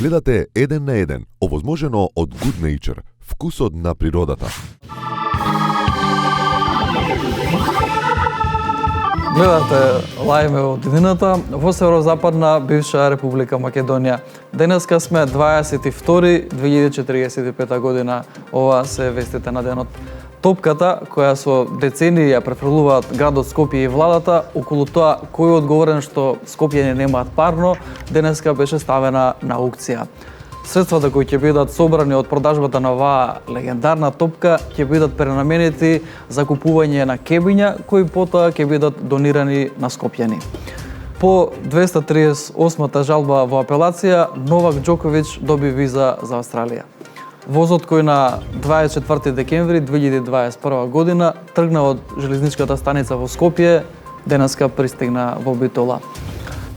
Гледате Еден на еден, овозможено од Good Nature, вкусот на природата. Гледате лајме од едината во северозападна бивша Република Македонија. Денеска сме 22.2045 година. Ова се вестите на денот. Топката, која со децении ја префрлуваат градот Скопје и владата, околу тоа кој е одговорен што скопјани немаат парно, денеска беше ставена на аукција. Средствата кои ќе бидат собрани од продажбата на оваа легендарна топка ќе бидат пренаменети за купување на кебиња, кои потоа ќе бидат донирани на скопјани. По 238-та жалба во апелација, Новак Џоковиќ доби виза за Австралија. Возот кој на 24 декември 2021 година тргна од железничката станица во Скопје, денеска пристигна во Битола.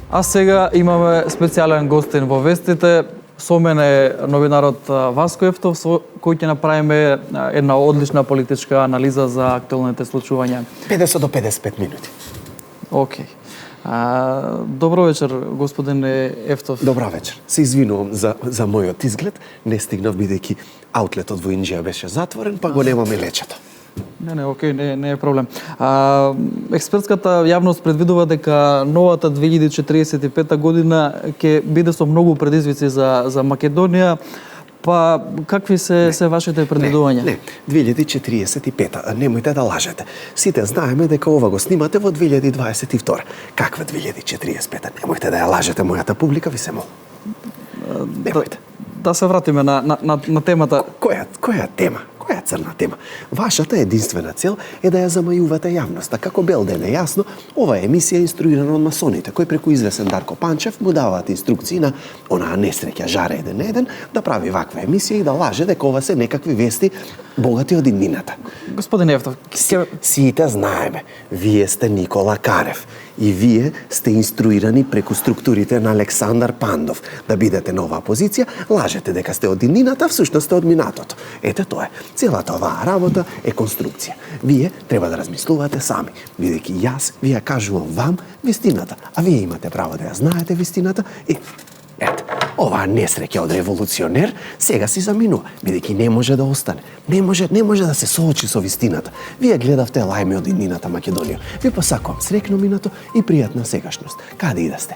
А сега имаме специјален гостин во вестите. Со мене е новинарот Васко Ефтов, кој ќе направиме една одлична политичка анализа за актуелните случувања. 50 до 55 минути. Океј. Добро вечер, господин Ефтов. Добра вечер. Се извинувам за мојот изглед. Не стигнав бидејќи аутлетот во Инџија беше затворен, па го немаме лечето. Не, окей, не е проблем. Експертската јавност предвидува дека новата 2045 година ќе биде со многу предизвици за Македонија. Па какви се вашите предвидувања? Не, 2045, немојте да лажете. Сите знаеме дека ова го снимате во 2022. Каква 2045? Немојте да ја лажете мојата публика, ви се молам. Немојте. Да се вратиме на темата. Која тема? Која црна тема? Вашата единствена цел е да ја замајувате јавноста. Како бел ден е јасно, ова емисија е инструирана од масоните, кој преку извесен Дарко Панчев му даваат инструкции на онаа несреќа Жара Еден на еден да прави ваква емисија и да лаже дека ова се некакви вести богати од иднината. Господин Ефтов, сите знаеме, вие сте Никола Карев и вие сте инструирани преку структурите на Александар Пандов да бидете на оваа позиција, лажете дека сте од иднината, всушност сте од минатото. Ете тоа е. Целата оваа работа е конструкција. Вие треба да размислувате сами, бидејќи јас ви ја кажувам вам вистината, а вие имате право да ја знаете вистината и ете, оваа несреќа од револуционер сега си заминува, бидејќи не може да остане. Не може да се соочи со вистината. Вие гледавте лајме од иднината Македонија. Ви посакувам среќно минато и пријатна сегашност. Каде и да сте?